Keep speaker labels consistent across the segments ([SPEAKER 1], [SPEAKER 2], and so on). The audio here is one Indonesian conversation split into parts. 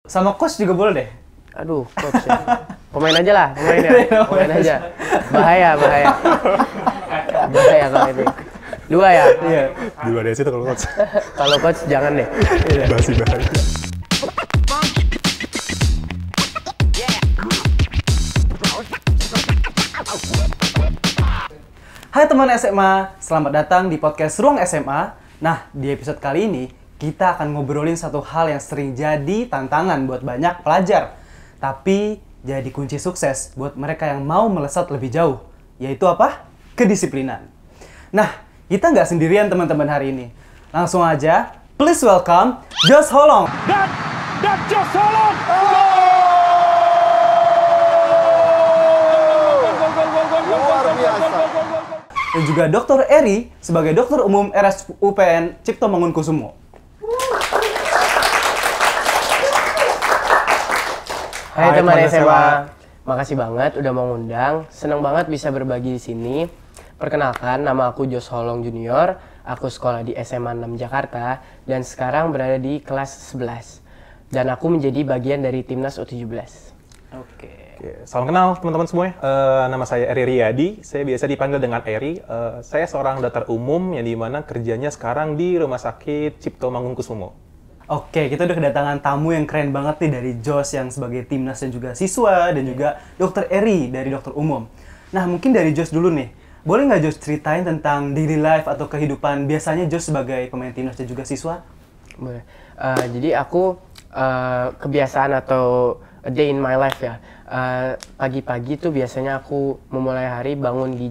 [SPEAKER 1] Sama coach juga boleh deh.
[SPEAKER 2] Aduh, coach ya. Pemain aja lah, pemain aja. Bahaya. Bahaya kalau ini. 2 ya?
[SPEAKER 1] Iya.
[SPEAKER 3] Di luar dari situ kalau coach.
[SPEAKER 2] Kalau coach jangan deh.
[SPEAKER 3] Masih bahaya.
[SPEAKER 1] Hai teman SMA, selamat datang di podcast Ruang SMA. Nah, di episode kali ini kita akan ngobrolin satu hal yang sering jadi tantangan buat banyak pelajar, tapi jadi kunci sukses buat mereka yang mau melesat lebih jauh, yaitu apa? Kedisiplinan. Nah, kita nggak sendirian teman-teman hari ini. Langsung aja, please welcome Josh Holong.
[SPEAKER 4] Dan Josh Holong.
[SPEAKER 1] Dan juga Dr. Eri sebagai dokter umum RSUPN Cipto Mangunkusumo.
[SPEAKER 2] Hai teman SMA, makasih banget udah mau ngundang. Senang banget bisa berbagi di sini. Perkenalkan, nama aku Josh Holong Junior. Aku sekolah di SMA 6 Jakarta dan sekarang berada di kelas 11. Dan aku menjadi bagian dari timnas U17.
[SPEAKER 1] Oke.
[SPEAKER 3] Salam kenal teman-teman semuanya. Nama saya Eri Riyadi. Saya biasa dipanggil dengan Eri. Saya seorang dokter umum yang dimana kerjanya sekarang di Rumah Sakit Cipto Mangunkusumo.
[SPEAKER 1] Oke, kita udah kedatangan tamu yang keren banget nih dari Josh yang sebagai timnas dan juga siswa, dan juga Dr. Eri dari dokter umum. Nah, mungkin dari Josh dulu nih. Boleh nggak Josh ceritain tentang daily life atau kehidupan biasanya Josh sebagai pemain timnas dan juga siswa?
[SPEAKER 2] Boleh. Jadi aku kebiasaan atau a day in my life ya. Pagi-pagi tuh biasanya aku memulai hari bangun di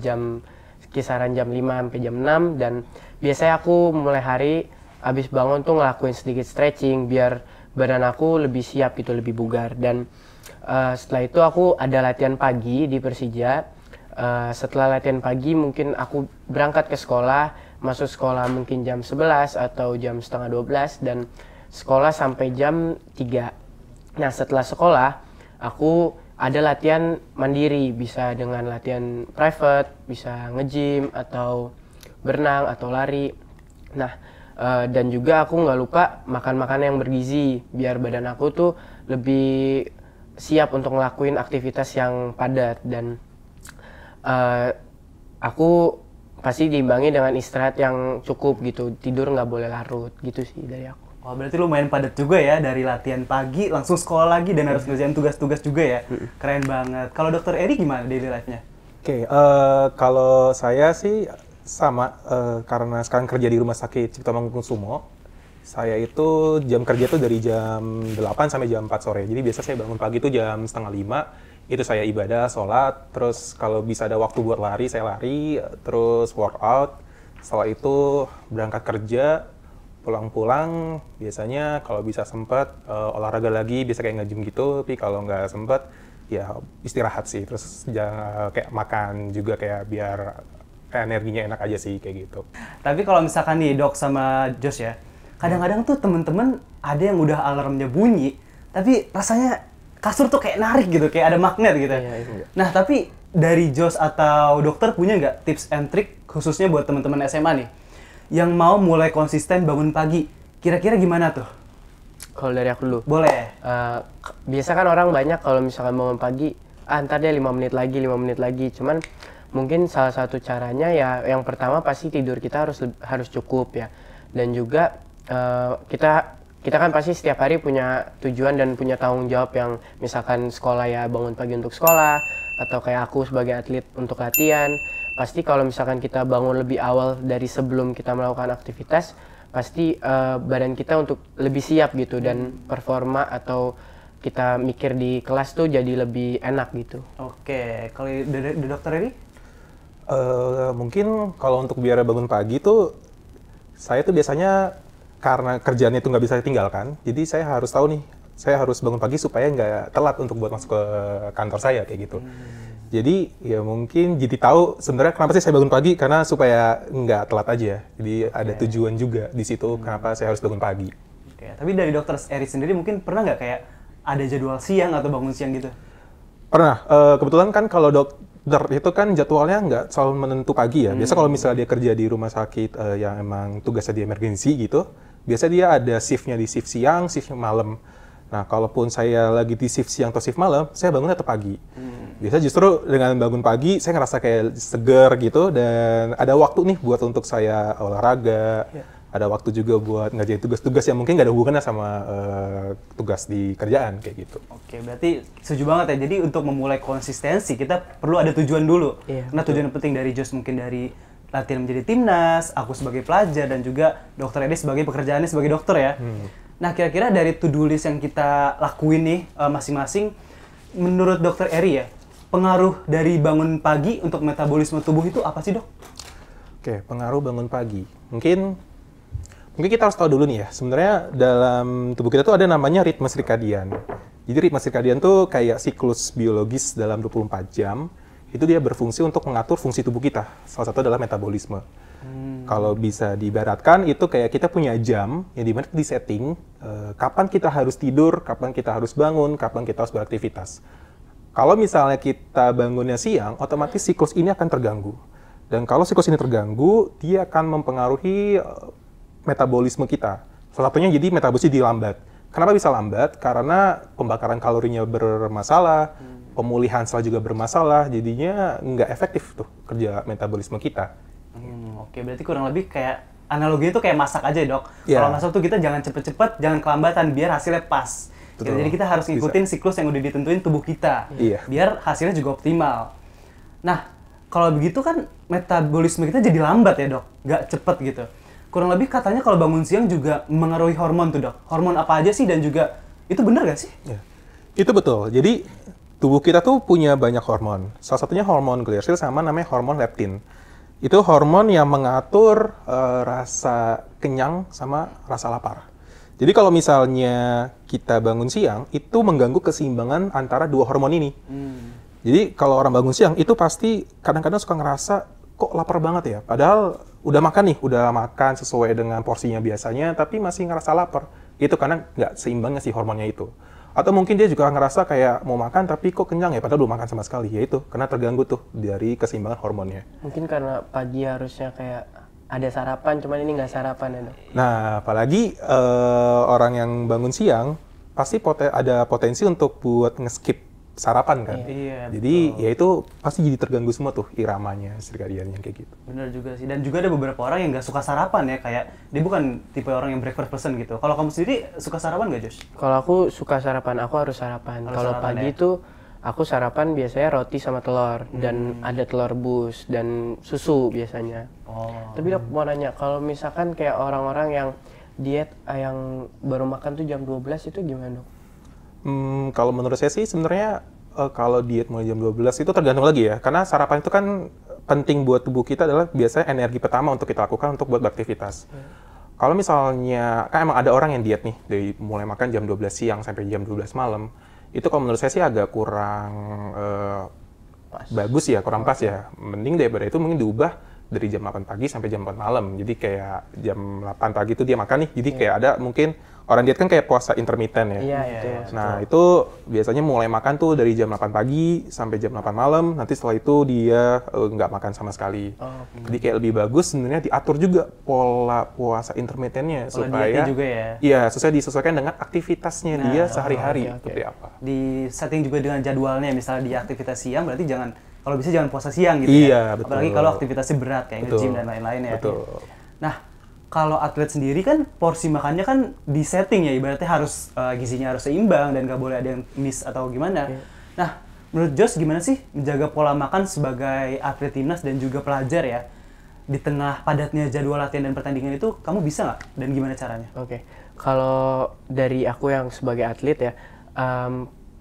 [SPEAKER 2] kisaran jam 5 sampai jam 6, dan biasanya aku mulai hari habis bangun tuh ngelakuin sedikit stretching biar badan aku lebih siap gitu, lebih bugar. Dan setelah itu aku ada latihan pagi di Persija. Setelah latihan pagi mungkin aku berangkat ke sekolah, masuk sekolah mungkin jam 11 atau jam setengah 12 dan sekolah sampai jam 3. Nah, setelah sekolah aku ada latihan mandiri, bisa dengan latihan private, bisa nge-gym atau berenang atau lari. Nah, dan juga aku nggak lupa makan makanan yang bergizi biar badan aku tuh lebih siap untuk ngelakuin aktivitas yang padat. Dan aku pasti diimbangi dengan istirahat yang cukup gitu, tidur nggak boleh larut gitu sih dari aku.
[SPEAKER 1] Oh, berarti lumayan padat juga ya, dari latihan pagi langsung sekolah lagi dan harus ngerjain tugas-tugas juga ya. Keren banget. Kalau Dr. Eri gimana daily life-nya?
[SPEAKER 3] Oke, kalau saya sih sama, karena sekarang kerja di Rumah Sakit Cipto Mangunkusumo. Saya itu jam kerja tuh dari jam 8 sampai jam 4 sore. Jadi biasa saya bangun pagi tuh jam setengah 5. Itu saya ibadah, sholat, terus kalau bisa ada waktu buat lari, saya lari, terus workout. Setelah itu berangkat kerja, pulang-pulang biasanya kalau bisa sempat olahraga lagi, biasa kayak nge-gym gitu. Tapi kalau nggak sempat ya istirahat sih. Terus kayak makan juga kayak biar energinya enak aja sih kayak gitu.
[SPEAKER 1] Tapi kalau misalkan nih Dok sama Josh ya, kadang-kadang tuh temen-temen ada yang udah alarmnya bunyi, tapi rasanya kasur tuh kayak narik gitu, kayak ada magnet gitu.
[SPEAKER 2] Iya.
[SPEAKER 1] Nah, tapi dari Josh atau dokter punya nggak tips and trick khususnya buat teman-teman SMA nih yang mau mulai konsisten bangun pagi? Kira-kira gimana tuh?
[SPEAKER 2] Kalau dari aku dulu.
[SPEAKER 1] Boleh.
[SPEAKER 2] Biasa kan orang banyak kalau misalkan bangun pagi, ntar deh 5 menit lagi. Cuman mungkin salah satu caranya ya yang pertama pasti tidur kita harus cukup ya. Dan juga kita kan pasti setiap hari punya tujuan dan punya tanggung jawab, yang misalkan sekolah ya bangun pagi untuk sekolah, atau kayak aku sebagai atlet untuk latihan. Pasti kalau misalkan kita bangun lebih awal dari sebelum kita melakukan aktivitas, pasti badan kita untuk lebih siap gitu, dan performa atau kita mikir di kelas tuh jadi lebih enak gitu.
[SPEAKER 1] Oke, kalau dari dokter ini?
[SPEAKER 3] Mungkin kalau untuk biar bangun pagi tuh, saya tuh biasanya karena kerjaannya itu nggak bisa ditinggalkan, jadi saya harus tahu nih, saya harus bangun pagi supaya nggak telat untuk buat masuk ke kantor saya kayak gitu. Jadi ya mungkin jadi tahu sebenarnya kenapa sih saya bangun pagi, karena supaya nggak telat aja. Jadi ada tujuan juga di situ kenapa saya harus bangun pagi.
[SPEAKER 1] Oke, tapi dari dokter Eri sendiri mungkin pernah nggak kayak ada jadwal siang atau bangun siang gitu?
[SPEAKER 3] Pernah. Kebetulan kan kalau dokter itu kan jadwalnya nggak selalu menentu pagi ya. Biasa kalau misalnya dia kerja di rumah sakit yang emang tugasnya di emergensi gitu, biasa dia ada shift-nya di shift siang, shift malam. Nah, kalaupun saya lagi di shift siang atau shift malam, saya bangunnya tetap pagi. Biasa justru dengan bangun pagi, saya ngerasa kayak seger gitu, dan ada waktu nih buat untuk saya olahraga, ada waktu juga buat ngerjain tugas-tugas yang mungkin nggak ada hubungannya sama tugas di kerjaan, kayak gitu.
[SPEAKER 1] Oke, berarti setuju banget ya. Jadi untuk memulai konsistensi, kita perlu ada tujuan dulu.
[SPEAKER 2] Iya,
[SPEAKER 1] Karena tujuan yang penting dari Jos mungkin dari latihan menjadi timnas, aku sebagai pelajar, dan juga Dokter Edi sebagai pekerjaannya sebagai dokter ya. Nah, kira-kira dari to-do list yang kita lakuin nih masing-masing, menurut Dokter Eri ya, pengaruh dari bangun pagi untuk metabolisme tubuh itu apa sih, Dok?
[SPEAKER 3] Oke, pengaruh bangun pagi. Mungkin kita harus tahu dulu nih ya, sebenarnya dalam tubuh kita tuh ada namanya ritme sirkadian. Jadi ritme sirkadian tuh kayak siklus biologis dalam 24 jam, itu dia berfungsi untuk mengatur fungsi tubuh kita. Salah satu adalah metabolisme. Kalau bisa diibaratkan, itu kayak kita punya jam yang dimana di setting kapan kita harus tidur, kapan kita harus bangun, kapan kita harus beraktivitas. Kalau misalnya kita bangunnya siang, otomatis siklus ini akan terganggu. Dan kalau siklus ini terganggu, dia akan mempengaruhi metabolisme kita. Salah satunya jadi metabolisme dilambat. Kenapa bisa lambat? Karena pembakaran kalorinya bermasalah, pemulihan sel juga bermasalah, jadinya nggak efektif tuh kerja metabolisme kita.
[SPEAKER 1] Oke, berarti kurang lebih kayak analoginya itu kayak masak aja ya, Dok.
[SPEAKER 3] Iya.
[SPEAKER 1] Kalau masak tuh kita jangan cepet-cepet, jangan kelambatan biar hasilnya pas. Gitu.
[SPEAKER 3] Betul.
[SPEAKER 1] Jadi kita harus ngikutin siklus yang udah ditentuin tubuh kita.
[SPEAKER 3] Iya.
[SPEAKER 1] Biar hasilnya juga optimal. Nah, kalau begitu kan metabolisme kita jadi lambat ya, Dok. Nggak cepet gitu. Kurang lebih katanya kalau bangun siang juga mengaruhi hormon tuh, Dok. Hormon apa aja sih, dan juga itu benar nggak sih?
[SPEAKER 3] Ya. Itu betul. Jadi tubuh kita tuh punya banyak hormon. Salah satunya hormon gliasil sama namanya hormon leptin. Itu hormon yang mengatur rasa kenyang sama rasa lapar. Jadi kalau misalnya kita bangun siang, itu mengganggu keseimbangan antara dua hormon ini. Jadi kalau orang bangun siang, itu pasti kadang-kadang suka ngerasa, kok lapar banget ya? Padahal udah makan nih, udah makan sesuai dengan porsinya biasanya, tapi masih ngerasa lapar. Itu karena nggak seimbangnya si hormonnya itu. Atau mungkin dia juga ngerasa kayak mau makan tapi kok kenyang ya, padahal belum makan sama sekali. Ya itu, karena terganggu tuh dari keseimbangan hormonnya.
[SPEAKER 2] Mungkin karena pagi harusnya kayak ada sarapan, cuman ini nggak sarapan ya, Dok.
[SPEAKER 3] Nah, apalagi orang yang bangun siang, pasti ada potensi untuk buat nge-skip sarapan kan.
[SPEAKER 1] Iya,
[SPEAKER 3] Jadi ya itu pasti jadi terganggu semua tuh iramanya, sirkadiannya kayak gitu.
[SPEAKER 1] Bener juga sih. Dan juga ada beberapa orang yang nggak suka sarapan ya, kayak dia bukan tipe orang yang breakfast person gitu. Kalau kamu sendiri suka sarapan nggak, Josh?
[SPEAKER 2] Kalau aku suka sarapan, aku harus sarapan.
[SPEAKER 1] Harus
[SPEAKER 2] Kalau
[SPEAKER 1] sarapan,
[SPEAKER 2] pagi
[SPEAKER 1] ya?
[SPEAKER 2] tuh aku sarapan biasanya roti sama telur dan ada telur rebus dan susu biasanya.
[SPEAKER 1] Oh.
[SPEAKER 2] Tapi Dok, mau nanya, kalau misalkan kayak orang-orang yang diet yang baru makan tuh jam 12 itu gimana, Dok?
[SPEAKER 3] Kalau menurut saya sih sebenarnya kalau diet mulai jam 12 itu tergantung lagi ya. Karena sarapan itu kan penting buat tubuh kita, adalah biasanya energi pertama untuk kita lakukan untuk buat beraktivitas. Kalau misalnya, kan emang ada orang yang diet nih, dari mulai makan jam 12 siang sampai jam 12 malam, itu kalau menurut saya sih agak kurang bagus ya, kurang pas ya. Mending daripada itu mungkin diubah dari jam 8 pagi sampai jam 4 malam. Jadi kayak jam 8 pagi itu dia makan nih, jadi kayak ada mungkin orang diet kan kayak puasa intermittent ya.
[SPEAKER 2] Iya,
[SPEAKER 1] Iya,
[SPEAKER 2] itu.
[SPEAKER 1] iya.
[SPEAKER 3] Nah, itu biasanya mulai makan tuh dari jam 8 pagi sampai jam 8 malam, nanti setelah itu dia nggak makan sama sekali. Jadi kayak lebih bagus sebenarnya diatur juga pola puasa intermittentnya,
[SPEAKER 1] Pola
[SPEAKER 3] supaya
[SPEAKER 1] dietnya juga ya?
[SPEAKER 3] Iya, disesuaikan dengan aktivitasnya
[SPEAKER 1] Nah,
[SPEAKER 3] dia sehari-hari,
[SPEAKER 2] oke.
[SPEAKER 3] seperti apa.
[SPEAKER 1] Di setting juga dengan jadwalnya, misalnya di aktivitas siang berarti jangan, kalau bisa jangan puasa siang gitu
[SPEAKER 3] Iya,
[SPEAKER 1] ya.
[SPEAKER 3] betul.
[SPEAKER 1] Apalagi kalau aktivitasnya berat kayak
[SPEAKER 3] Betul.
[SPEAKER 1] nge-gym dan lain-lain ya.
[SPEAKER 3] Betul.
[SPEAKER 1] Nah, kalau atlet sendiri kan porsi makannya kan di setting ya, ibaratnya harus gizinya harus seimbang dan nggak boleh ada yang miss atau gimana. Nah, menurut Josh gimana sih menjaga pola makan sebagai atlet timnas dan juga pelajar ya? Di tengah padatnya jadwal latihan dan pertandingan itu, kamu bisa nggak? Dan gimana caranya?
[SPEAKER 2] Oke, kalau dari aku yang sebagai atlet ya,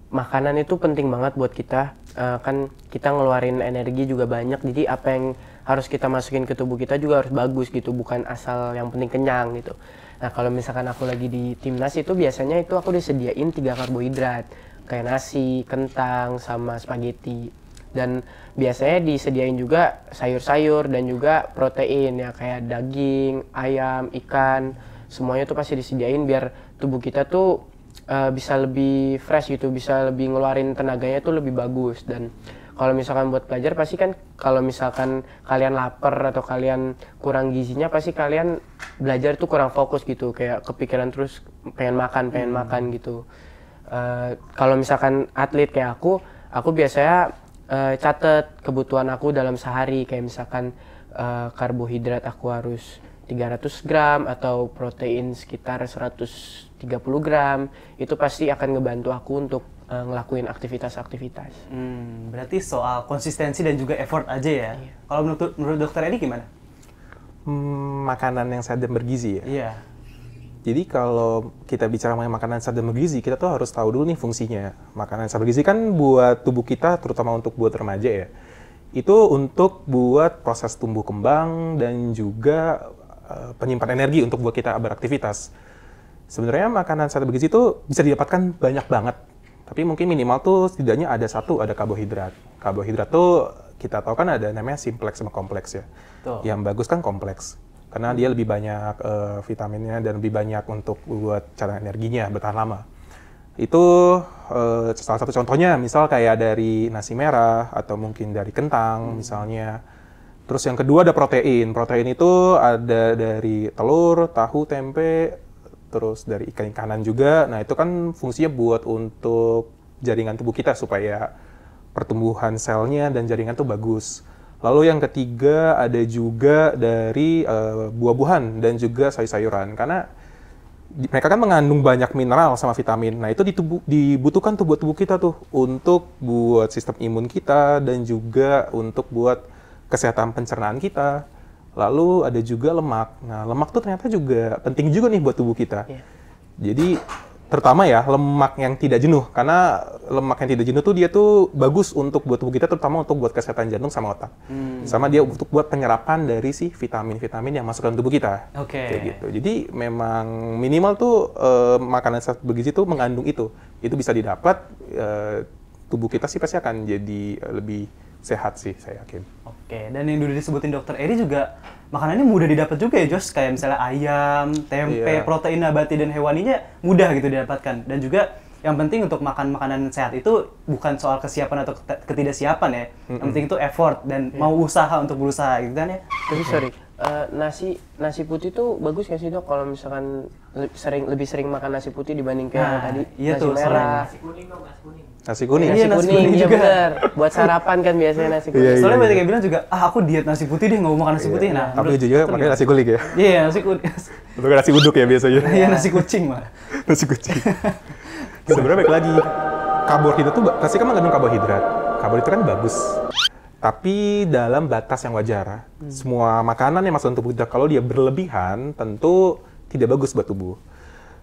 [SPEAKER 2] makanan itu penting banget buat kita. Kan kita ngeluarin energi juga banyak, jadi apa yang harus kita masukin ke tubuh kita juga harus bagus gitu, bukan asal yang penting kenyang gitu. Nah, kalau misalkan aku lagi di timnas itu biasanya itu aku disediain 3 karbohidrat, kayak nasi, kentang, sama spaghetti. Dan biasanya disediain juga sayur-sayur dan juga protein ya, kayak daging, ayam, ikan, semuanya tuh pasti disediain biar tubuh kita tuh bisa lebih fresh gitu, bisa lebih ngeluarin tenaganya tuh lebih bagus. Dan kalau misalkan buat pelajar pasti kan kalau misalkan kalian lapar atau kalian kurang gizinya, pasti kalian belajar tuh kurang fokus gitu, kayak kepikiran terus pengen makan gitu. Kalau misalkan atlet kayak aku biasanya catat kebutuhan aku dalam sehari, kayak misalkan karbohidrat aku harus 300 gram atau protein sekitar 130 gram. Itu pasti akan ngebantu aku untuk ngelakuin aktivitas-aktivitas.
[SPEAKER 1] Berarti soal konsistensi dan juga effort aja ya.
[SPEAKER 2] Iya.
[SPEAKER 1] Kalau menurut dokter Edi gimana?
[SPEAKER 3] Makanan yang sehat dan bergizi ya.
[SPEAKER 1] Iya.
[SPEAKER 3] Jadi kalau kita bicara mengenai makanan sehat dan bergizi, kita tuh harus tahu dulu nih fungsinya. Makanan sehat bergizi kan buat tubuh kita, terutama untuk buat remaja ya. Itu untuk buat proses tumbuh kembang dan juga penyimpan energi untuk buat kita beraktivitas. Sebenarnya makanan sehat dan bergizi itu bisa didapatkan banyak banget. Tapi mungkin minimal tuh setidaknya ada karbohidrat. Karbohidrat tuh kita tahu kan ada namanya simpleks sama kompleks ya.
[SPEAKER 1] Tuh.
[SPEAKER 3] Yang bagus kan kompleks. Karena dia lebih banyak vitaminnya dan lebih banyak untuk buat cadangan energinya bertahan lama. Itu salah satu contohnya, misal kayak dari nasi merah atau mungkin dari kentang misalnya. Terus yang kedua ada protein. Protein itu ada dari telur, tahu, tempe, terus dari ikan-ikanan juga. Nah itu kan fungsinya buat untuk jaringan tubuh kita supaya pertumbuhan selnya dan jaringan tuh bagus. Lalu yang ketiga ada juga dari buah-buahan dan juga sayur-sayuran. Karena mereka kan mengandung banyak mineral sama vitamin. Nah itu dibutuhkan tuh buat tubuh kita tuh untuk buat sistem imun kita dan juga untuk buat kesehatan pencernaan kita. Lalu ada juga lemak. Nah lemak tuh ternyata juga penting juga nih buat tubuh kita.
[SPEAKER 2] Iya.
[SPEAKER 3] Jadi terutama ya lemak yang tidak jenuh, karena lemak yang tidak jenuh tuh dia tuh bagus untuk buat tubuh kita, terutama untuk buat kesehatan jantung sama otak. Sama dia untuk buat penyerapan dari si vitamin-vitamin yang masuk dalam tubuh kita.
[SPEAKER 1] Oke.
[SPEAKER 3] Kayak gitu. Jadi memang minimal tuh makanan sehat bergizi tuh mengandung itu. Itu bisa didapat, tubuh kita sih pasti akan jadi lebih sehat sih, saya yakin.
[SPEAKER 1] Oke, dan yang udah disebutin dokter Eri juga makanannya mudah didapat juga ya Jos, kayak misalnya ayam, tempe,
[SPEAKER 3] Iya.
[SPEAKER 1] protein nabati dan hewaninya mudah gitu didapatkan. Dan juga yang penting untuk makan makanan sehat itu bukan soal kesiapan atau ketidaksiapan ya. Yang penting itu effort dan mau usaha untuk berusaha gitu kan ya.
[SPEAKER 2] Tapi sorry, nasi putih tuh bagus nggak sih dok kalau misalkan lebih sering makan nasi putih dibanding kayak yang tadi
[SPEAKER 1] iya
[SPEAKER 2] nasi
[SPEAKER 1] tuh,
[SPEAKER 2] merah.
[SPEAKER 3] Nasi kuning.
[SPEAKER 1] Iya, nasi kuning
[SPEAKER 2] Iya
[SPEAKER 1] juga.
[SPEAKER 2] bener. Buat sarapan kan biasanya nasi kuning.
[SPEAKER 3] Iya, iya.
[SPEAKER 1] Soalnya banyak yang bilang juga, aku diet nasi putih deh, nggak mau makan nasi putih. Nah,
[SPEAKER 3] Tapi
[SPEAKER 1] menurut
[SPEAKER 3] juga
[SPEAKER 1] dokter
[SPEAKER 3] pakai nasi kuning ya.
[SPEAKER 1] gimana? Iya, nasi kuning.
[SPEAKER 3] Untuk nasi uduk ya biasanya.
[SPEAKER 1] Iya, nasi kucing malah.
[SPEAKER 3] Nasi kucing. Sebenarnya baik lagi, karbohidrat tuh pasti kan mengandung karbohidrat. Karbohidrat kan bagus. Tapi dalam batas yang wajar. Semua makanan yang masuk dalam tubuh kita, kalau dia berlebihan, tentu tidak bagus buat tubuh.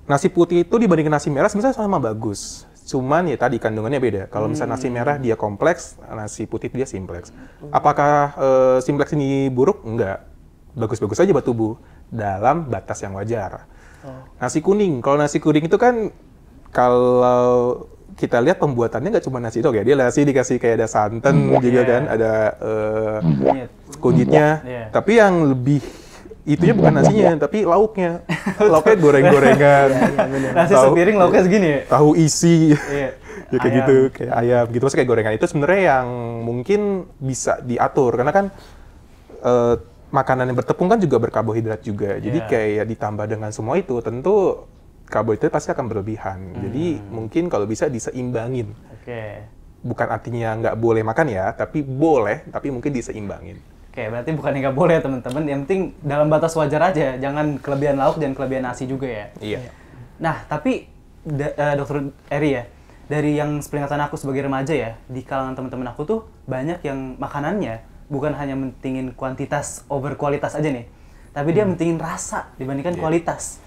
[SPEAKER 3] Nasi putih itu dibandingkan nasi merah sebenarnya sama bagus. Cuman ya tadi kandungannya beda. Kalau misalnya nasi merah dia kompleks, nasi putih dia simpleks. Apakah simpleks ini buruk? Enggak. Bagus-bagus aja buat tubuh dalam batas yang wajar. Nasi kuning, kalau nasi kuning itu kan kalau kita lihat pembuatannya nggak cuma nasi dok ya, dia nasi dikasih kayak ada santan juga kan, ada kunyitnya.
[SPEAKER 1] Iya.
[SPEAKER 3] Tapi yang lebih itunya bukan nasinya, tapi lauknya. Lauknya goreng-gorengan.
[SPEAKER 1] Nasi
[SPEAKER 3] Tahu-
[SPEAKER 1] sepiring lauknya segini ya?
[SPEAKER 3] Tahu isi.
[SPEAKER 1] Iya.
[SPEAKER 3] Ya kayak
[SPEAKER 1] Ayam.
[SPEAKER 3] gitu, kayak ayam gitu. Maksudnya kayak gorengan itu sebenarnya yang mungkin bisa diatur karena kan makanan yang bertepung kan juga berkarbohidrat juga. Jadi
[SPEAKER 1] Iya.
[SPEAKER 3] kayak ditambah dengan semua itu tentu karbohidrat pasti akan berlebihan. Jadi mungkin kalau bisa diseimbangin.
[SPEAKER 1] Oke.
[SPEAKER 3] Bukan artinya nggak boleh makan ya, tapi boleh, tapi mungkin diseimbangin.
[SPEAKER 1] Oke, berarti bukan nggak boleh teman-teman. Yang penting dalam batas wajar aja. Jangan kelebihan lauk dan kelebihan nasi juga ya.
[SPEAKER 3] Iya.
[SPEAKER 1] Nah, tapi dokter Eri ya, dari yang sepenglihatan aku sebagai remaja ya, di kalangan teman-teman aku tuh banyak yang makanannya bukan hanya mentingin kuantitas over kualitas aja nih, tapi dia mentingin rasa dibandingkan kualitas.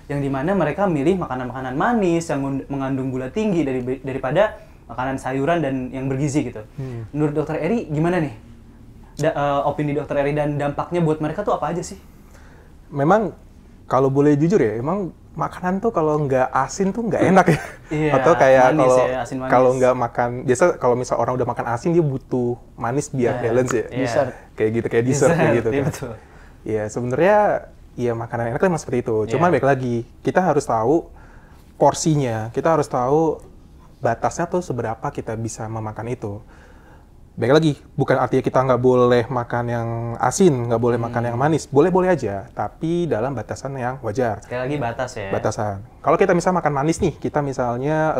[SPEAKER 1] Yang dimana mereka milih makanan-makanan manis yang mengandung gula tinggi daripada makanan sayuran dan yang bergizi gitu. Menurut dokter Eri gimana nih? Opini dokter Eri dan dampaknya buat mereka tuh apa aja sih?
[SPEAKER 3] Memang kalau boleh jujur ya, emang makanan tuh kalau nggak asin tuh nggak enak ya.
[SPEAKER 1] Iya,
[SPEAKER 3] Atau kayak
[SPEAKER 1] manis ya, asin manis.
[SPEAKER 3] kalau nggak makan, biasa kalau misal orang udah makan asin dia butuh manis biar
[SPEAKER 1] Iya,
[SPEAKER 3] balance ya.
[SPEAKER 1] iya.
[SPEAKER 2] Dessert.
[SPEAKER 3] Kayak gitu, kayak dessert kayak gitu.
[SPEAKER 1] Iya,
[SPEAKER 3] Kan.
[SPEAKER 1] betul.
[SPEAKER 3] Ya sebenarnya ya makanan enak kan emang seperti itu.
[SPEAKER 1] Iya.
[SPEAKER 3] Cuman baik lagi, kita harus tahu porsinya, kita harus tahu batasnya tuh seberapa kita bisa memakan itu. Baik lagi, bukan artinya kita nggak boleh makan yang asin, nggak boleh makan yang manis. Boleh-boleh aja, tapi dalam batasan yang wajar.
[SPEAKER 1] Sekali lagi batas ya.
[SPEAKER 3] Batasan. Kalau kita misalnya makan manis nih, kita misalnya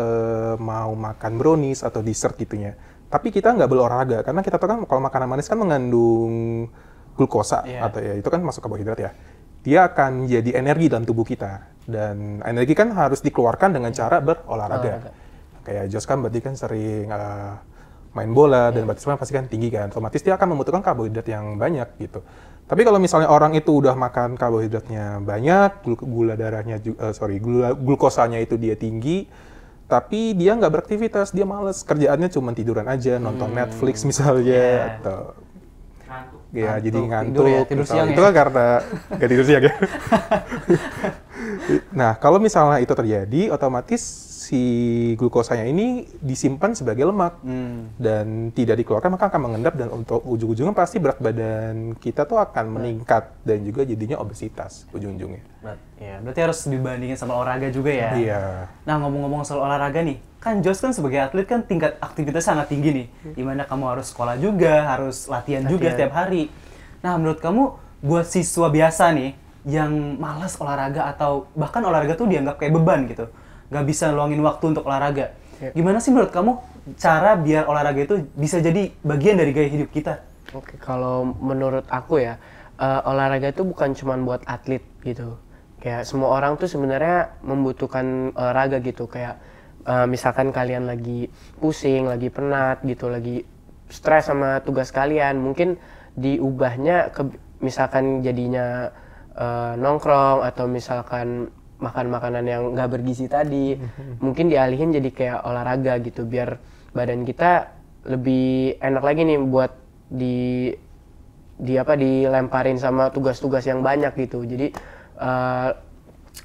[SPEAKER 3] mau makan brownies atau dessert gitunya. Tapi kita nggak berolahraga, karena kita tahu kan kalau makanan manis kan mengandung glukosa, atau ya itu kan masuk karbohidrat ya. Dia akan jadi energi dalam tubuh kita. Dan energi kan harus dikeluarkan dengan cara berolahraga. Kayak Jos kan berarti kan sering main bola dan batas pasti kan tinggi kan, otomatis dia akan membutuhkan karbohidrat yang banyak gitu. Tapi kalau misalnya orang itu udah makan karbohidratnya banyak, gula darahnya, glukosanya itu dia tinggi, tapi dia nggak beraktivitas, dia males, kerjaannya cuma tiduran aja, nonton Netflix misalnya, atau ya jadi ngantuk.
[SPEAKER 1] Tidur siang
[SPEAKER 3] itu
[SPEAKER 1] ya?
[SPEAKER 3] kan karena nggak tidur siang ya. Nah, kalau misalnya itu terjadi, otomatis si glukosanya ini disimpan sebagai lemak dan tidak dikeluarkan, maka akan mengendap dan untuk ujung-ujungnya pasti berat badan kita tuh akan meningkat dan juga jadinya obesitas ujung-ujungnya.
[SPEAKER 1] Ya, berarti harus dibandingin sama olahraga juga ya.
[SPEAKER 3] Iya.
[SPEAKER 1] Nah, ngomong-ngomong soal olahraga nih, kan Jos kan sebagai atlet kan tingkat aktivitas sangat tinggi nih, dimana kamu harus sekolah juga, harus latihan juga setiap hari. Nah, menurut kamu buat siswa biasa nih yang malas olahraga atau bahkan olahraga tuh dianggap kayak beban gitu, nggak bisa luangin waktu untuk olahraga. Gimana sih menurut kamu cara biar olahraga itu bisa jadi bagian dari gaya hidup kita?
[SPEAKER 2] Oke, kalau menurut aku ya, olahraga itu bukan cuma buat atlet gitu. Kayak semua orang tuh sebenarnya membutuhkan olahraga gitu. Kayak misalkan kalian lagi pusing, lagi penat gitu, lagi stres sama tugas kalian, mungkin diubahnya ke misalkan jadinya nongkrong atau misalkan makan makanan yang nggak bergizi tadi, mungkin dialihin jadi kayak olahraga gitu, biar badan kita lebih enak lagi nih buat dilemparin sama tugas-tugas yang banyak gitu. Jadi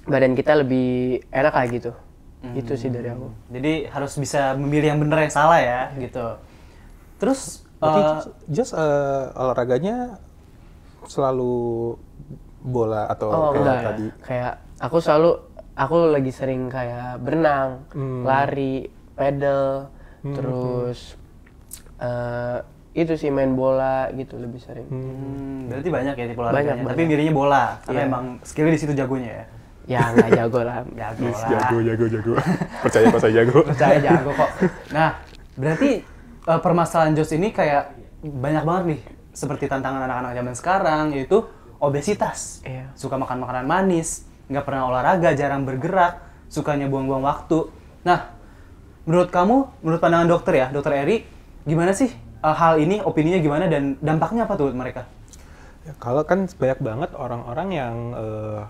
[SPEAKER 2] badan kita lebih enak kayak gitu. Itu sih dari aku.
[SPEAKER 1] Jadi harus bisa memilih yang benar yang salah ya, gitu. Terus
[SPEAKER 3] Just olahraganya selalu bola atau kayak
[SPEAKER 2] enggak,
[SPEAKER 3] tadi?
[SPEAKER 2] Kayak aku lagi sering kayak berenang, lari, pedal, terus itu sih main bola gitu lebih sering.
[SPEAKER 1] Berarti banyak ya tipe olahraganya.
[SPEAKER 2] Banyak.
[SPEAKER 1] Tapi milihnya bola karena emang skillnya di situ jagonya ya.
[SPEAKER 2] Ya nggak jago lah.
[SPEAKER 1] Jago lah.
[SPEAKER 3] Jago. Percaya pas saya jago.
[SPEAKER 1] Percaya jago kok. Nah, berarti permasalahan Jos ini kayak banyak banget nih, seperti tantangan anak-anak zaman sekarang, yaitu obesitas.
[SPEAKER 2] Iya.
[SPEAKER 1] Suka makan makanan manis, nggak pernah olahraga, jarang bergerak, sukanya buang-buang waktu. Nah, menurut pandangan dokter ya, Dokter Eri, gimana sih hal ini, opininya gimana dan dampaknya apa tuh mereka?
[SPEAKER 3] Ya, kalau kan banyak banget orang-orang yang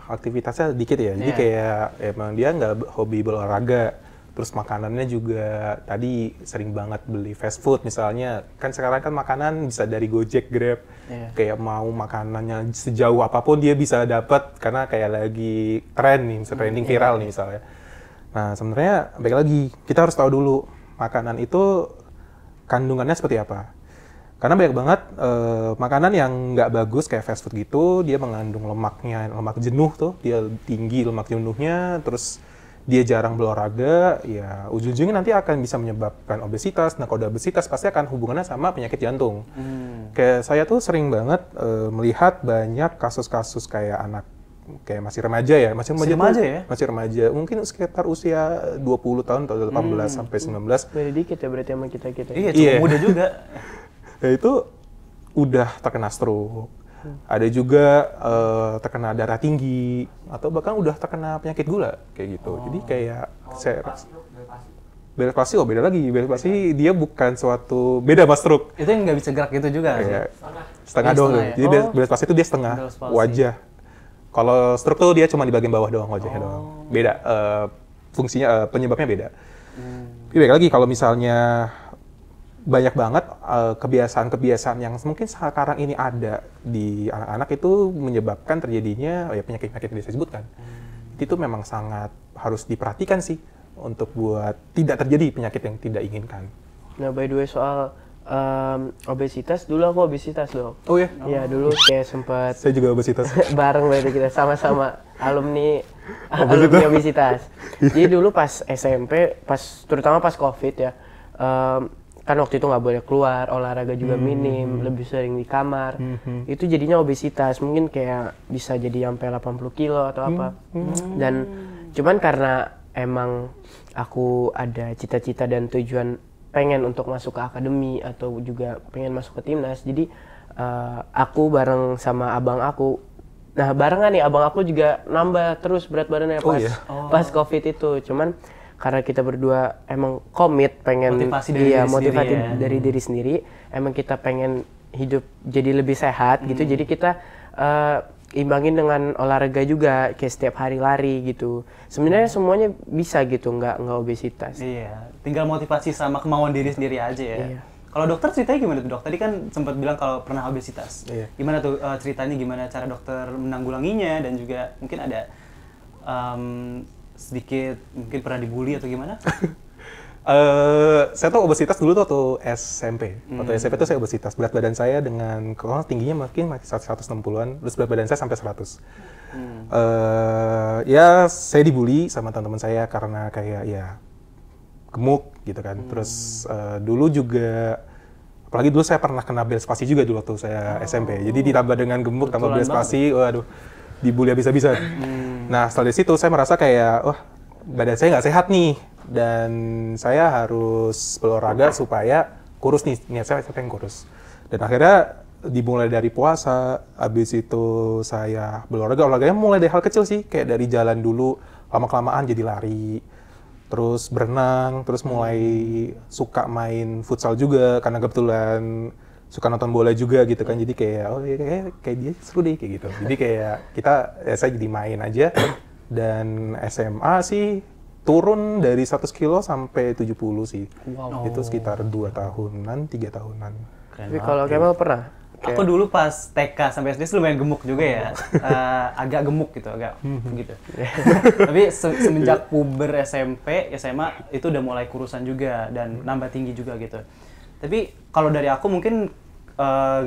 [SPEAKER 3] aktivitasnya dikit ya, jadi kayak emang dia nggak hobi berolahraga, terus makanannya juga tadi sering banget beli fast food misalnya, kan sekarang kan makanan bisa dari Gojek, Grab, kayak mau makanannya sejauh apapun dia bisa dapat karena kayak lagi tren nih, misalnya trending viral nih misalnya. Nah sebenarnya baik lagi kita harus tahu dulu makanan itu kandungannya seperti apa. Karena banyak banget makanan yang nggak bagus kayak fast food gitu, dia mengandung lemak jenuh tuh, dia tinggi lemak jenuhnya, terus dia jarang berolahraga, ya ujung-ujungnya nanti akan bisa menyebabkan obesitas. Nah kalau udah obesitas pasti akan hubungannya sama penyakit jantung. Kayak saya tuh sering banget melihat banyak kasus-kasus kayak anak kayak masih remaja ya, masih remaja, mungkin sekitar usia 20 tahun atau 18 sampai 19.
[SPEAKER 2] Beda dikit ya berarti sama kita.
[SPEAKER 1] Iya, cukup muda juga.
[SPEAKER 3] Ya itu udah terkena stroke, ada juga terkena darah tinggi, atau bahkan udah terkena penyakit gula kayak gitu. Jadi kayak beres plastik, beda lagi. Beres plastik dia bukan suatu beda mas stroke.
[SPEAKER 1] Itu yang nggak bisa gerak gitu juga.
[SPEAKER 3] Kayak setengah doang.
[SPEAKER 1] Ya?
[SPEAKER 3] Jadi beres plastik itu dia setengah wajah. Kalau stroke tuh dia cuma di bagian bawah doang, wajahnya doang. Beda fungsinya, penyebabnya beda. Tapi baik lagi kalau misalnya banyak banget kebiasaan-kebiasaan yang mungkin sekarang ini ada di anak-anak itu menyebabkan terjadinya penyakit-penyakit yang saya sebutkan. Itu memang sangat harus diperhatikan sih untuk buat tidak terjadi penyakit yang tidak inginkan.
[SPEAKER 2] Nah by the way soal obesitas, dulu aku obesitas dong.
[SPEAKER 3] Oh ya?
[SPEAKER 2] Iya dulu kayak sempat
[SPEAKER 3] Saya juga obesitas.
[SPEAKER 2] bareng berarti kita sama-sama alumni obesitas. Jadi dulu pas SMP, terutama pas COVID ya, kan waktu itu nggak boleh keluar, olahraga juga minim, lebih sering di kamar. Itu jadinya obesitas, mungkin kayak bisa jadi sampai 80 kilo atau apa. Dan cuman karena emang aku ada cita-cita dan tujuan pengen untuk masuk ke akademi atau juga pengen masuk ke timnas, jadi aku bareng sama abang aku, nah barengan nih abang aku juga nambah terus berat badannya pas COVID itu. Cuman karena kita berdua emang komit pengen
[SPEAKER 1] motivasi dari
[SPEAKER 2] diri sendiri, emang kita pengen hidup jadi lebih sehat gitu, jadi kita imbangin dengan olahraga juga, kayak setiap hari lari gitu. Sebenarnya semuanya bisa gitu, nggak obesitas.
[SPEAKER 1] Iya, tinggal motivasi sama kemauan diri sendiri aja ya.
[SPEAKER 2] Iya.
[SPEAKER 1] Kalau dokter ceritanya gimana tuh, Dok? Tadi kan sempat bilang kalau pernah obesitas.
[SPEAKER 3] Iya.
[SPEAKER 1] Gimana tuh ceritanya, gimana cara dokter menanggulanginya, dan juga mungkin ada sedikit mungkin pernah dibully atau gimana?
[SPEAKER 3] Saya tuh obesitas dulu tuh waktu SMP. Waktu SMP tuh saya obesitas. Berat badan saya dengan kalau tingginya mungkin 160-an, terus berat badan saya sampai 100. Ya saya dibully sama teman-teman saya karena kayak ya gemuk gitu kan. Terus dulu juga, apalagi dulu saya pernah kena bel spasi juga dulu waktu saya SMP. Jadi ditambah dengan gemuk, tambah bel spasi, waduh, dibully habis-habisan. Nah setelah dari situ saya merasa kayak, wah badan saya nggak sehat nih. Dan saya harus berolahraga supaya kurus nih, niat saya pengen kurus. Dan akhirnya dimulai dari puasa, habis itu saya olahraganya mulai dari hal kecil sih, kayak dari jalan dulu, lama-kelamaan jadi lari, terus berenang, terus mulai suka main futsal juga, karena kebetulan suka nonton bola juga gitu kan, jadi kayak, oh ya, kayak dia seru deh, kayak gitu. Jadi kayak saya jadi main aja, dan SMA sih, turun dari 100 kilo sampai 70 sih. Wow. Itu sekitar 2 tahunan, 3 tahunan.
[SPEAKER 2] Tapi kalau Kemal pernah?
[SPEAKER 1] Aku dulu pas TK sampai SD lumayan gemuk juga ya. Agak gemuk gitu, agak gitu. Tapi semenjak puber SMP, SMA itu udah mulai kurusan juga dan nambah tinggi juga gitu. Tapi kalau dari aku mungkin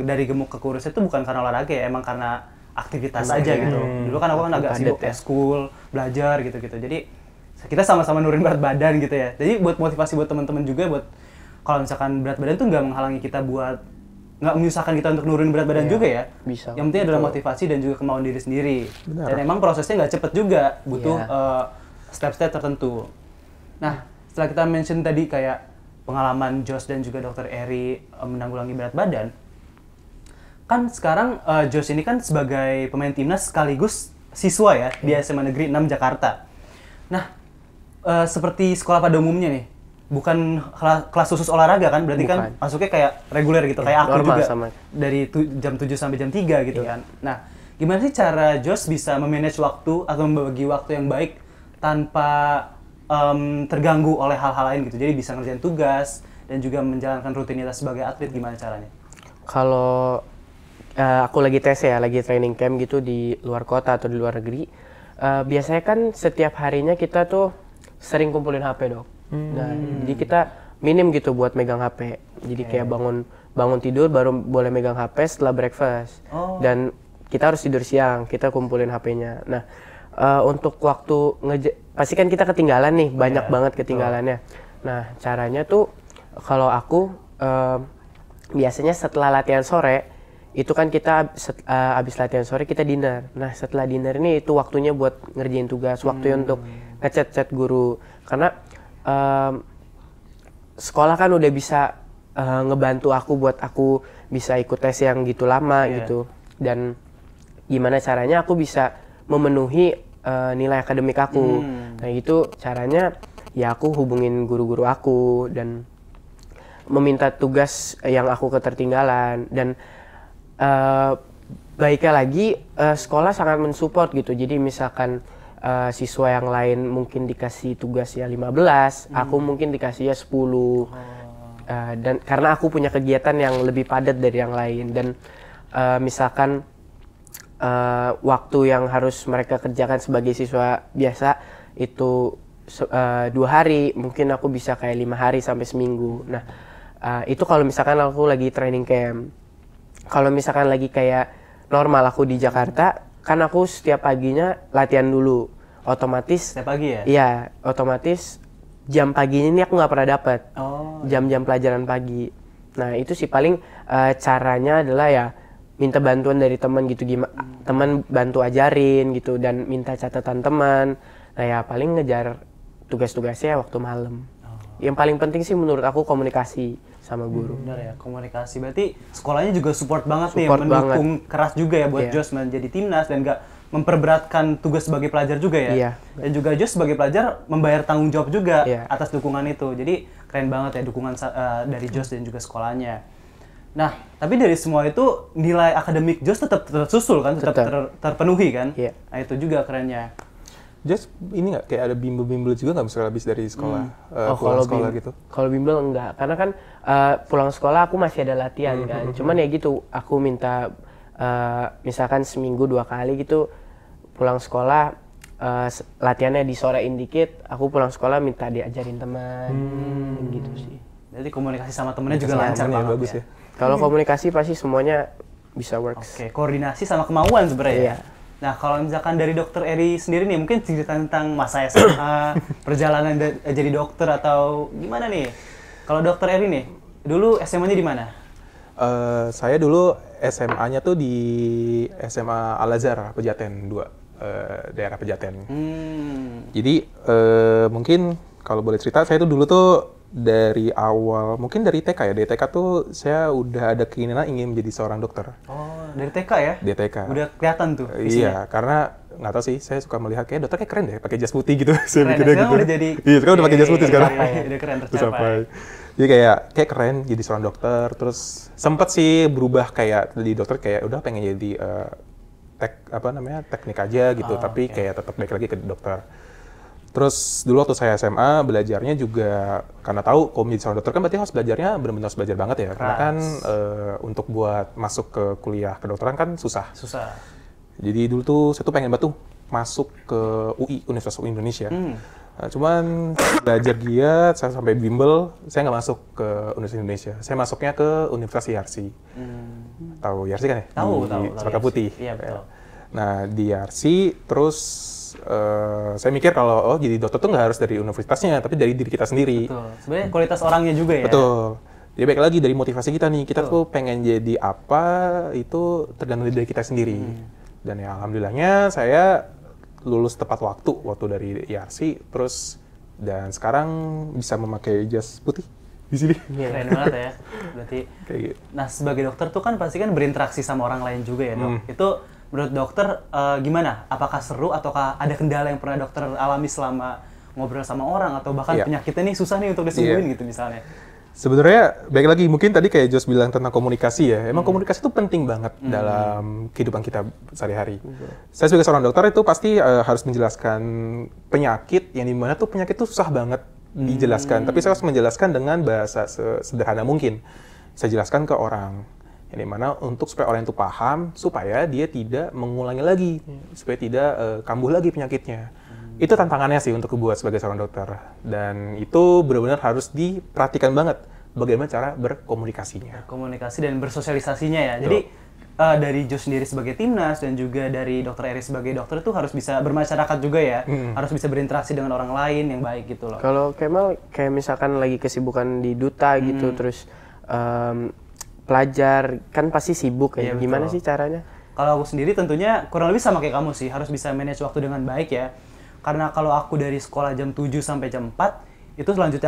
[SPEAKER 1] dari gemuk ke kurus itu bukan karena olahraga ya, emang karena aktivitas aja gitu. Dulu kan aku kan agak sibuk school, belajar gitu-gitu. Jadi kita sama-sama nurunin berat badan gitu ya. Jadi buat motivasi buat teman-teman juga, buat kalau misalkan berat badan tuh nggak menghalangi kita buat, nggak menyusahkan kita untuk nurunin berat badan juga ya.
[SPEAKER 2] Bisa.
[SPEAKER 1] Yang penting adalah motivasi dan juga kemauan diri sendiri.
[SPEAKER 3] Benar.
[SPEAKER 1] Dan emang prosesnya nggak cepet juga, butuh step-step tertentu. Nah, setelah kita mention tadi kayak pengalaman Jos dan juga Dr. Eri menanggulangi berat badan, kan sekarang Jos ini kan sebagai pemain timnas sekaligus siswa ya di SMA Negeri 6 Jakarta. Nah, seperti sekolah pada umumnya nih, bukan kelas khusus olahraga kan, berarti kan masuknya kayak reguler gitu, kayak aku juga dari jam 7 sampai jam 3 gitu kan. Nah, gimana sih cara Jos bisa memanage waktu atau membagi waktu yang baik tanpa terganggu oleh hal-hal lain gitu, jadi bisa ngerjain tugas dan juga menjalankan rutinitas sebagai atlet, gimana caranya?
[SPEAKER 2] Kalau aku lagi tes ya, lagi training camp gitu di luar kota atau di luar negeri, biasanya kan setiap harinya kita tuh sering kumpulin HP, Dok. Nah, jadi kita minim gitu buat megang HP. Jadi kayak bangun tidur baru boleh megang HP setelah breakfast. Dan kita harus tidur siang, kita kumpulin HP-nya. Nah, untuk waktu pasti kan kita ketinggalan nih, banyak banget ketinggalannya. Nah, caranya tuh kalau aku biasanya setelah latihan sore, itu kan kita abis latihan sore kita dinner. Nah, setelah dinner ini itu waktunya buat ngerjain tugas, waktunya untuk ngechat guru. Karena sekolah kan udah bisa ngebantu aku buat aku bisa ikut tes yang gitu lama gitu. Dan gimana caranya aku bisa memenuhi nilai akademik aku. Nah, itu caranya ya aku hubungin guru-guru aku dan meminta tugas yang aku ketertinggalan. Dan baiknya lagi sekolah sangat mensupport gitu. Jadi misalkan siswa yang lain mungkin dikasih tugas ya 15, aku mungkin dikasih ya 10. Dan karena aku punya kegiatan yang lebih padat dari yang lain, dan misalkan waktu yang harus mereka kerjakan sebagai siswa biasa itu 2 hari, mungkin aku bisa kayak 5 hari sampai seminggu. Nah, itu kalau misalkan aku lagi training camp. Kalau misalkan lagi kayak normal aku di Jakarta, kan aku setiap paginya latihan dulu, otomatis.
[SPEAKER 1] Setiap pagi ya?
[SPEAKER 2] Iya, otomatis jam paginya ini aku nggak pernah dapat.
[SPEAKER 1] Oh.
[SPEAKER 2] Jam-jam pelajaran pagi. Nah itu sih paling caranya adalah ya minta bantuan dari teman gitu, teman bantu ajarin gitu dan minta catatan teman. Nah ya paling ngejar tugas-tugasnya waktu malam. Yang paling penting sih menurut aku komunikasi sama guru.
[SPEAKER 1] Benar ya, komunikasi. Berarti sekolahnya juga support banget nih,
[SPEAKER 2] Support
[SPEAKER 1] mendukung keras juga ya buat
[SPEAKER 2] Iya.
[SPEAKER 1] Jos menjadi timnas dan nggak memperberatkan tugas sebagai pelajar juga ya.
[SPEAKER 2] Iya.
[SPEAKER 1] Dan juga Jos sebagai pelajar membayar tanggung jawab juga
[SPEAKER 2] Iya.
[SPEAKER 1] atas dukungan itu. Jadi keren banget ya dukungan dari Jos dan juga sekolahnya. Nah, tapi dari semua itu nilai akademik Jos tetap tersusul kan, tetap terpenuhi kan?
[SPEAKER 2] Iya.
[SPEAKER 1] Nah, itu juga kerennya.
[SPEAKER 3] Just ini nggak kayak ada bimbel-bimbel juga nggak misalnya habis dari sekolah, pulang
[SPEAKER 2] kalau
[SPEAKER 3] sekolah gitu?
[SPEAKER 2] Kalau bimbel enggak, karena kan pulang sekolah aku masih ada latihan kan. Cuman ya gitu, aku minta misalkan seminggu 2 kali gitu pulang sekolah, latihannya disorein dikit, aku pulang sekolah minta diajarin teman, gitu sih.
[SPEAKER 1] Jadi komunikasi sama temennya juga lancar
[SPEAKER 3] Temennya
[SPEAKER 1] banget
[SPEAKER 3] bagus
[SPEAKER 1] ya.
[SPEAKER 3] ya.
[SPEAKER 2] Kalau komunikasi pasti semuanya bisa works.
[SPEAKER 1] Oke, koordinasi sama kemauan sebenarnya.
[SPEAKER 2] Iya.
[SPEAKER 1] Ya? Nah, kalau misalkan dari Dokter Eri sendiri nih, mungkin cerita tentang masa SMA, perjalanan jadi dokter atau gimana nih? Kalau Dokter Eri nih, dulu SMA-nya di mana?
[SPEAKER 3] Saya dulu SMA-nya tuh di SMA Al-Azhar, Pejaten 2, daerah Pejaten. Jadi mungkin kalau boleh cerita, saya tuh dulu tuh dari awal, mungkin dari TK ya, dari TK tuh saya udah ada keinginan ingin menjadi seorang dokter.
[SPEAKER 1] Oh, dari TK ya?
[SPEAKER 3] Di TK.
[SPEAKER 1] Udah kelihatan tuh
[SPEAKER 3] Iya,
[SPEAKER 1] visinya.
[SPEAKER 3] karena nggak tahu sih, saya suka melihat kayak dokter kayak keren deh, pakai jas putih gitu. Saya
[SPEAKER 1] Keren,
[SPEAKER 3] mikirnya
[SPEAKER 1] sekarang
[SPEAKER 3] gitu.
[SPEAKER 1] udah jadi...
[SPEAKER 3] Iya, sekarang udah pakai jas putih sekarang.
[SPEAKER 1] Udah keren, tercapai.
[SPEAKER 3] Jadi kayak keren jadi seorang dokter. Terus sempet sih berubah kayak di dokter kayak udah pengen jadi teknik aja gitu, tapi kayak tetap balik lagi ke dokter. Terus dulu waktu saya SMA belajarnya juga karena tahu kalau menjadi seorang dokter kan berarti harus belajarnya benar-benar harus belajar banget ya. Karena kan untuk buat masuk ke kuliah kedokteran kan susah.
[SPEAKER 1] Susah.
[SPEAKER 3] Jadi dulu tuh saya tuh pengen banget tuh masuk ke UI, Universitas Indonesia. Nah, cuman belajar giat, saya sampai bimbel, saya nggak masuk ke Universitas Indonesia. Saya masuknya ke Universitas Yarsi. Tahu Yarsi kan ya?
[SPEAKER 1] Tahu,
[SPEAKER 3] Di
[SPEAKER 1] tahu.
[SPEAKER 3] Cempaka Putih.
[SPEAKER 1] Iya, betul.
[SPEAKER 3] Nah, di Yarsi terus saya mikir kalau jadi dokter tuh nggak harus dari universitasnya, tapi dari diri kita sendiri.
[SPEAKER 1] Betul. Sebenarnya kualitas orangnya juga ya.
[SPEAKER 3] Betul. Jadi baik lagi dari motivasi kita nih, kita tuh pengen jadi apa itu tergantung dari kita sendiri. Dan ya alhamdulillahnya saya lulus tepat waktu dari IRC, terus dan sekarang bisa memakai jas putih di sini.
[SPEAKER 1] Keren banget ya. Berarti.
[SPEAKER 3] Kayak gitu.
[SPEAKER 1] Nah, sebagai dokter tuh kan pasti kan berinteraksi sama orang lain juga ya, Dok. Itu menurut dokter gimana? Apakah seru ataukah ada kendala yang pernah dokter alami selama ngobrol sama orang atau bahkan
[SPEAKER 3] Iya.
[SPEAKER 1] penyakitnya nih susah nih untuk disembuhin gitu misalnya?
[SPEAKER 3] Sebenarnya baik lagi mungkin tadi kayak Jos bilang tentang komunikasi ya. Emang komunikasi itu penting banget dalam kehidupan kita sehari-hari. Saya sebagai seorang dokter itu pasti harus menjelaskan penyakit yang dimana tuh penyakit itu susah banget dijelaskan. Tapi saya harus menjelaskan dengan bahasa sederhana mungkin. Saya jelaskan ke orang. Yang dimana untuk supaya orang itu paham, supaya dia tidak mengulangi lagi, supaya tidak kambuh lagi penyakitnya. Itu tantangannya sih untuk buat sebagai seorang dokter. Dan itu benar-benar harus diperhatikan banget bagaimana cara berkomunikasinya.
[SPEAKER 1] Komunikasi dan bersosialisasinya ya. Jadi dari Jos sendiri sebagai timnas dan juga dari Dokter Eri sebagai dokter itu harus bisa bermasyarakat juga ya. Harus bisa berinteraksi dengan orang lain yang baik gitu loh.
[SPEAKER 2] Kalau Kemal kayak misalkan lagi kesibukan di duta gitu, terus pelajar kan pasti sibuk ya.
[SPEAKER 1] Iya,
[SPEAKER 2] Gimana
[SPEAKER 1] betul.
[SPEAKER 2] sih caranya?
[SPEAKER 1] Kalau aku sendiri tentunya kurang lebih sama kayak kamu sih, harus bisa manage waktu dengan baik ya. Karena kalau aku dari sekolah jam 7 sampai jam 4, itu selanjut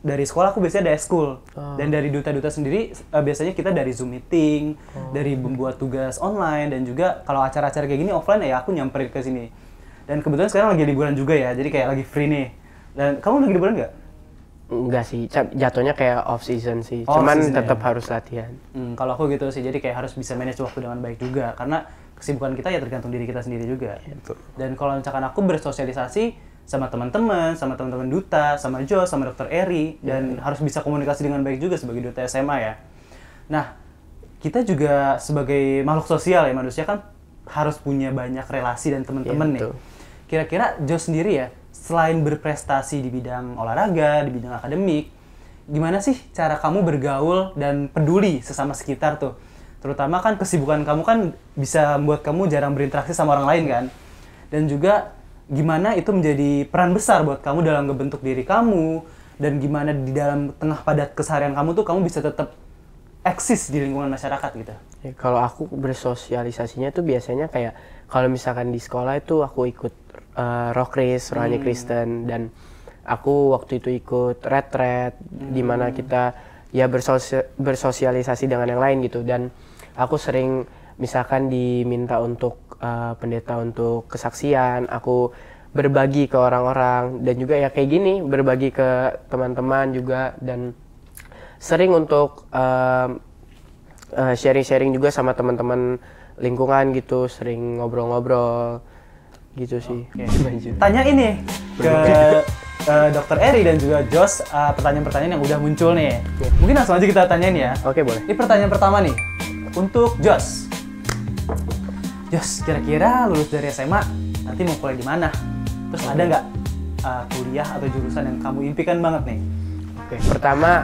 [SPEAKER 1] dari sekolah aku biasanya ada eskul. Dan dari duta-duta sendiri biasanya kita dari Zoom meeting, dari membuat tugas online dan juga kalau acara-acara kayak gini offline ya aku nyamperin ke sini. Dan kebetulan sekarang lagi liburan juga ya, jadi kayak lagi free nih. Dan kamu lagi liburan nggak?
[SPEAKER 2] Enggak sih, jatuhnya kayak off season sih.
[SPEAKER 1] Off
[SPEAKER 2] Cuman
[SPEAKER 1] season
[SPEAKER 2] tetap
[SPEAKER 1] ya.
[SPEAKER 2] harus latihan.
[SPEAKER 1] Kalau aku gitu sih, jadi kayak harus bisa manage waktu dengan baik juga. Karena kesibukan kita ya tergantung diri kita sendiri juga.
[SPEAKER 3] Betul.
[SPEAKER 1] Dan kalau misalkan aku bersosialisasi sama teman-teman duta, sama Jos, sama Dokter Eri, dan harus bisa komunikasi dengan baik juga sebagai duta SMA ya. Nah, kita juga sebagai makhluk sosial ya, manusia kan harus punya banyak relasi dan teman-teman nih.
[SPEAKER 2] betul.
[SPEAKER 1] Kira-kira Jos sendiri ya, selain berprestasi di bidang olahraga, di bidang akademik, gimana sih cara kamu bergaul dan peduli sesama sekitar tuh? Terutama kan kesibukan kamu kan bisa membuat kamu jarang berinteraksi sama orang lain kan? Dan juga gimana itu menjadi peran besar buat kamu dalam ngebentuk diri kamu, dan gimana di dalam tengah padat keseharian kamu tuh kamu bisa tetap eksis di lingkungan masyarakat gitu.
[SPEAKER 2] Ya, kalau aku bersosialisasinya tuh biasanya kayak kalau misalkan di sekolah itu aku ikut rock race, Rohani Kristen, dan aku waktu itu ikut retret di mana kita ya bersosialisasi dengan yang lain gitu. Dan aku sering misalkan diminta untuk pendeta untuk kesaksian, aku berbagi ke orang-orang, dan juga ya kayak gini berbagi ke teman-teman juga, dan sering untuk sharing-sharing juga sama teman-teman lingkungan gitu, sering ngobrol-ngobrol gitu sih.
[SPEAKER 1] Tanya ini ke Dr. Eri dan juga Jos, pertanyaan-pertanyaan yang udah muncul nih. Mungkin langsung aja kita tanyain ya.
[SPEAKER 2] Oke, boleh.
[SPEAKER 1] Ini pertanyaan pertama nih untuk Jos. Jos, kira-kira lulus dari SMA nanti mau kuliah di mana? Terus ada nggak kuliah atau jurusan yang kamu impikan banget nih?
[SPEAKER 2] Oke. Pertama,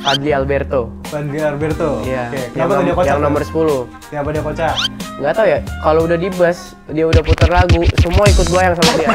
[SPEAKER 2] Fadli Alberto.
[SPEAKER 1] Fadli Alberto.
[SPEAKER 2] Iya.
[SPEAKER 1] Oke. Kenapa dia kocak?
[SPEAKER 2] Yang nomor 10.
[SPEAKER 1] Kenapa dia kocak?
[SPEAKER 2] Nggak tahu ya, kalau udah di bus, dia udah puter lagu, semua ikut goyang sama dia.